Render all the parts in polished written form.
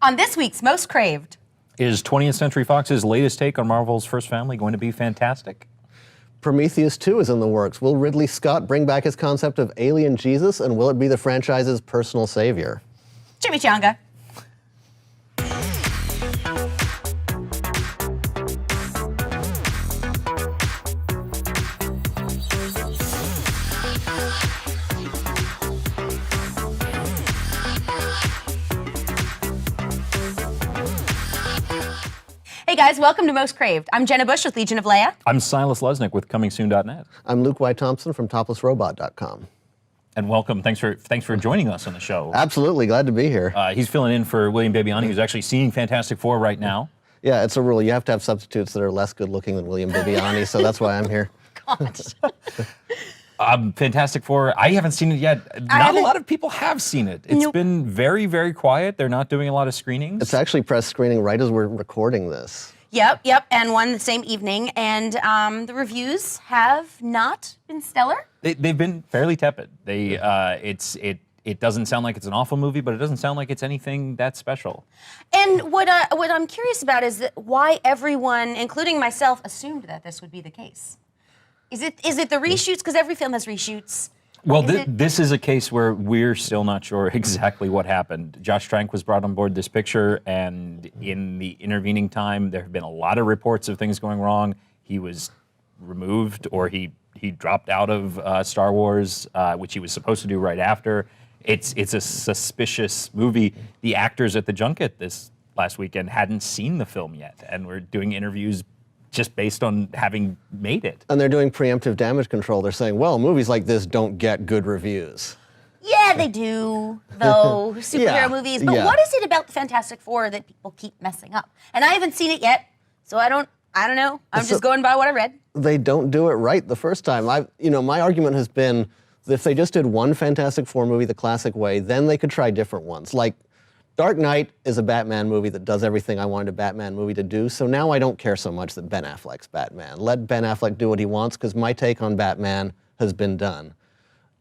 On this week's Most Craved. Is 20th Century Fox's latest take on Marvel's First Family going to be fantastic? Prometheus 2 is in the works. Will Ridley Scott bring back his concept of alien Jesus, and will it be the franchise's personal savior? Chimichanga. Hey guys, welcome to Most Craved. I'm Jenna Busch with Legion of Leia. I'm Silas Lesnick with ComingSoon.net. I'm Luke Y. Thompson from ToplessRobot.com. And welcome. Thanks for joining us on the show. Absolutely, glad to be here. He's filling in for William Bibbiani, who's actually seeing Fantastic Four right now. Yeah, it's a rule. You have to have substitutes that are less good looking than William Bibbiani, so that's why I'm here. Fantastic Four, I haven't seen it yet. Not a lot of people have seen it. It's been very, very quiet. They're not doing a lot of screenings. It's actually press screening right as we're recording this. Yep, and one the same evening, and the reviews have not been stellar. They've been fairly tepid. It doesn't sound like it's an awful movie, but it doesn't sound like it's anything that special. And what I'm curious about is why everyone, including myself, assumed that this would be the case. Is it the reshoots? Because every film has reshoots. Well, this is a case where we're still not sure exactly what happened. Josh Trank was brought on board this picture, and in the intervening time, there have been a lot of reports of things going wrong. He was removed, or he dropped out of Star Wars, which he was supposed to do right after. It's a suspicious movie. The actors at the junket this last weekend hadn't seen the film yet, and were doing interviews just based on having made it. And they're doing preemptive damage control. They're saying, well, movies like this don't get good reviews. Yeah, they do, though, superhero movies. But what is it about the Fantastic Four that people keep messing up? And I haven't seen it yet, so I don't know. I'm just going by what I read. They don't do it right the first time. My argument has been that if they just did one Fantastic Four movie the classic way, then they could try different ones. Like, Dark Knight is a Batman movie that does everything I wanted a Batman movie to do, so now I don't care so much that Ben Affleck's Batman. Let Ben Affleck do what he wants, because my take on Batman has been done.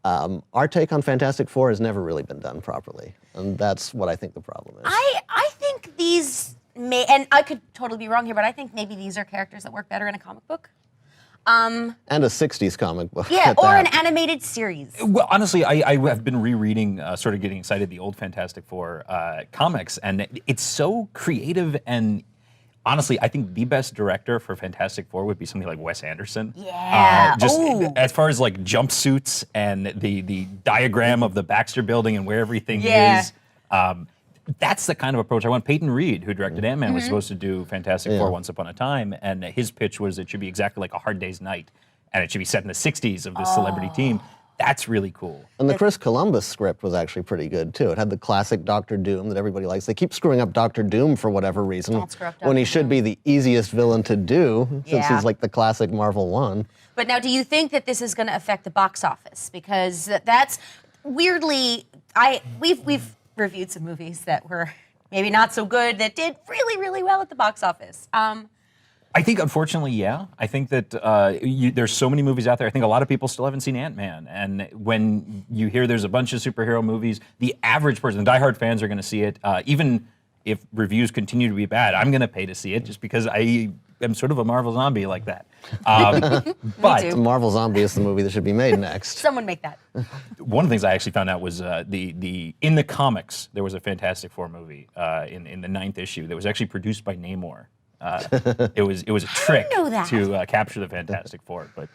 Our take on Fantastic Four has never really been done properly, and that's what I think the problem is. I think these and I could totally be wrong here, but I think maybe these are characters that work better in a comic book. And a 60s comic book. Yeah, or an animated series. Well, honestly, I have been rereading, sort of getting excited, the old Fantastic Four comics, and it's so creative, and honestly, I think the best director for Fantastic Four would be something like Wes Anderson. Yeah. As far as like jumpsuits and the diagram of the Baxter Building and where everything is. That's the kind of approach I want. Peyton Reed, who directed Ant-Man, was supposed to do Fantastic Four once upon a time, and his pitch was it should be exactly like A Hard Day's Night, and it should be set in the 60s of this celebrity team. That's really cool. And the Chris Columbus script was actually pretty good, too. It had the classic Doctor Doom that everybody likes. They keep screwing up Doctor Doom for whatever reason, when he should be the easiest villain to do, since he's like the classic Marvel one. But now, do you think that this is going to affect the box office? Because that's weirdly, we've reviewed some movies that were maybe not so good that did really, really well at the box office. I think, unfortunately, yeah. I think that there's so many movies out there. I think a lot of people still haven't seen Ant-Man. And when you hear there's a bunch of superhero movies, the average person, the diehard fans are going to see it. Even if reviews continue to be bad, I'm going to pay to see it just because I am sort of a Marvel zombie like that. But Marvel Zombie is the movie that should be made next. Someone make that. One of the things I actually found out was in the comics, there was a Fantastic Four movie in the 9th issue that was actually produced by Namor. It was a trick to capture the Fantastic Four, but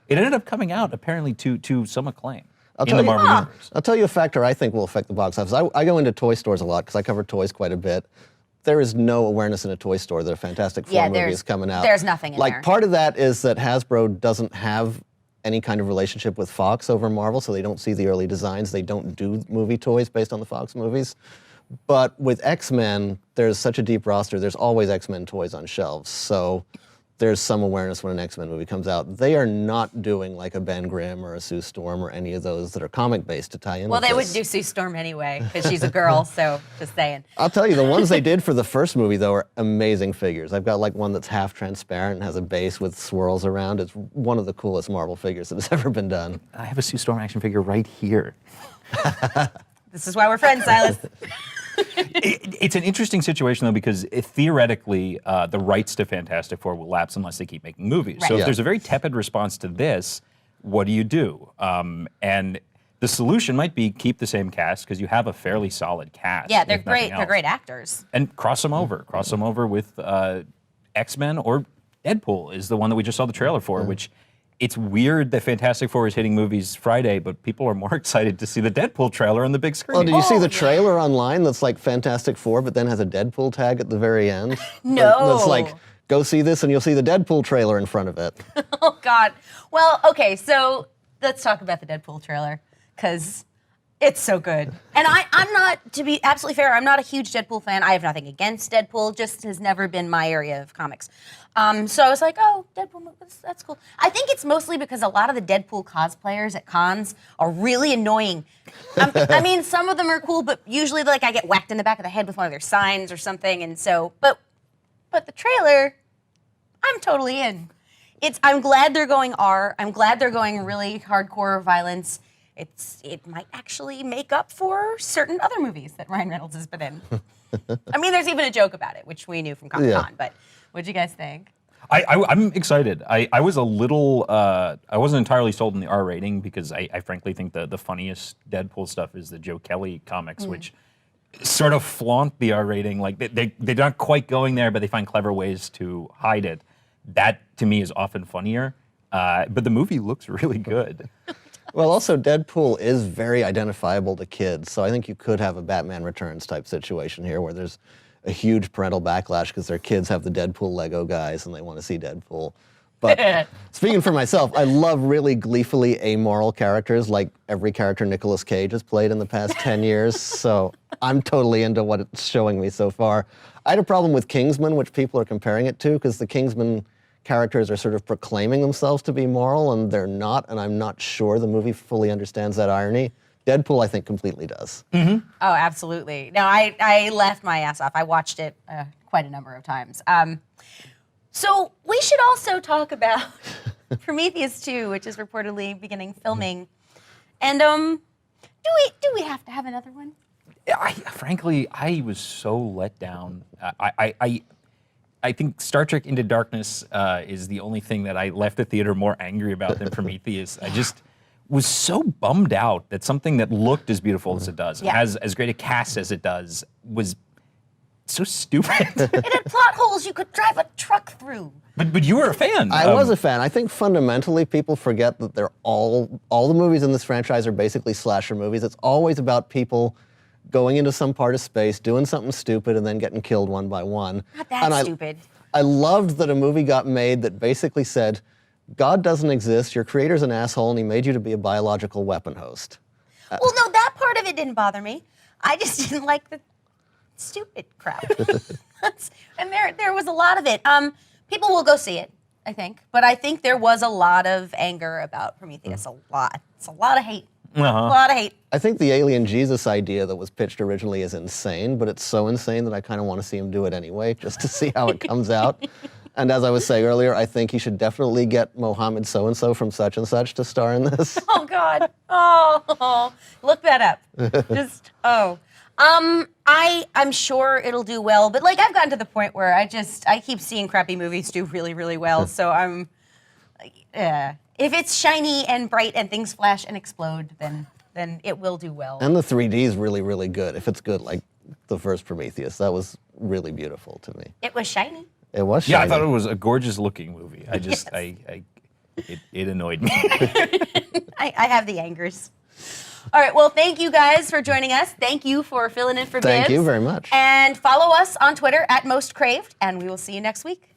it ended up coming out apparently to some acclaim in the Marvel universe. I'll tell you a factor I think will affect the box office. I go into toy stores a lot because I cover toys quite a bit. There is no awareness in a toy store that a Fantastic Four movie is coming out. There's nothing in there. Like, part of that is that Hasbro doesn't have any kind of relationship with Fox over Marvel, so they don't see the early designs. They don't do movie toys based on the Fox movies. But with X-Men, there's such a deep roster, there's always X-Men toys on shelves. So there's some awareness when an X-Men movie comes out. They are not doing like a Ben Grimm or a Sue Storm or any of those that are comic-based to tie in with they wouldn't do Sue Storm anyway, because she's a girl, so just saying. I'll tell you, the ones they did for the first movie, though, are amazing figures. I've got like one that's half transparent and has a base with swirls around. It's one of the coolest Marvel figures that has ever been done. I have a Sue Storm action figure right here. This is why we're friends, Silas. It's an interesting situation, though, because theoretically, the rights to Fantastic Four will lapse unless they keep making movies. Right. So Yeah. if there's a very tepid response to this, what do you do? And the solution might be keep the same cast, because you have a fairly solid cast. Yeah, they're if nothing great. They're else. great actors. And cross them over. Cross them over with X-Men, or Deadpool is the one that we just saw the trailer for, which it's weird that Fantastic Four is hitting movies Friday, but people are more excited to see the Deadpool trailer on the big screen. Oh, did you see Oh, the yeah. trailer online that's like Fantastic Four, but then has a Deadpool tag at the very end? No. That's like, go see this and you'll see the Deadpool trailer in front of it. Oh, God. Well, okay, so let's talk about the Deadpool trailer, because it's so good. And I'm not, to be absolutely fair, I'm not a huge Deadpool fan. I have nothing against Deadpool, just has never been my area of comics. So I was like, oh, Deadpool, that's cool. I think it's mostly because a lot of the Deadpool cosplayers at cons are really annoying. I mean, some of them are cool, but usually like I get whacked in the back of the head with one of their signs or something, and so, but the trailer, I'm totally in. I'm glad they're going R. I'm glad they're going really hardcore violence. It might actually make up for certain other movies that Ryan Reynolds has been in. I mean, there's even a joke about it, which we knew from Comic-Con, but what'd you guys think? I'm excited. I was a little, I wasn't entirely sold on the R rating, because I frankly think the funniest Deadpool stuff is the Joe Kelly comics, which sort of flaunt the R rating. Like they're not quite going there, but they find clever ways to hide it. That to me is often funnier. But the movie looks really good. Well, also, Deadpool is very identifiable to kids, so I think you could have a Batman Returns type situation here where there's a huge parental backlash because their kids have the Deadpool Lego guys and they want to see Deadpool. But speaking for myself, I love really gleefully amoral characters, like every character Nicolas Cage has played in the past 10 years, so I'm totally into what it's showing me so far. I had a problem with Kingsman, which people are comparing it to, because the Kingsman characters are sort of proclaiming themselves to be moral, and they're not, and I'm not sure the movie fully understands that irony. Deadpool, I think, completely does. Oh, absolutely. No, I laughed my ass off. I watched it quite a number of times. So we should also talk about Prometheus 2, which is reportedly beginning filming. And do we have to have another one? Frankly, I was so let down. I think Star Trek Into Darkness is the only thing that I left the theater more angry about than Prometheus. I just was so bummed out that something that looked as beautiful as it does, Yeah. has as great a cast as it does, was so stupid. It had plot holes you could drive a truck through. But you were a fan. I was a fan. I think fundamentally people forget that they're all the movies in this franchise are basically slasher movies. It's always about people going into some part of space, doing something stupid, and then getting killed one by one. Not that stupid. I loved that a movie got made that basically said, God doesn't exist, your creator's an asshole, and he made you to be a biological weapon host. Well, no, that part of it didn't bother me. I just didn't like the stupid crowd. And there was a lot of it. People will go see it, I think. But I think there was a lot of anger about Prometheus. A lot. It's a lot of hate. A lot of hate. I think the alien Jesus idea that was pitched originally is insane, but it's so insane that I kind of want to see him do it anyway, just to see how it comes out. And as I was saying earlier, I think he should definitely get Mohammed so-and-so from such and such to star in this. Oh, God. Oh, look that up. Just, oh. I'm sure it'll do well, but like I've gotten to the point where I keep seeing crappy movies do really, really well. So I'm, if it's shiny and bright and things flash and explode, then it will do well. And the 3D is really, really good. If it's good, like the first Prometheus, that was really beautiful to me. It was shiny. It was shiny. Yeah, I thought it was a gorgeous looking movie. I just, Yes. it annoyed me. I have the angers. All right, well, thank you guys for joining us. Thank you for filling in for Thank Bibbs. you very much. And follow us on Twitter @MostCraved, and we will see you next week.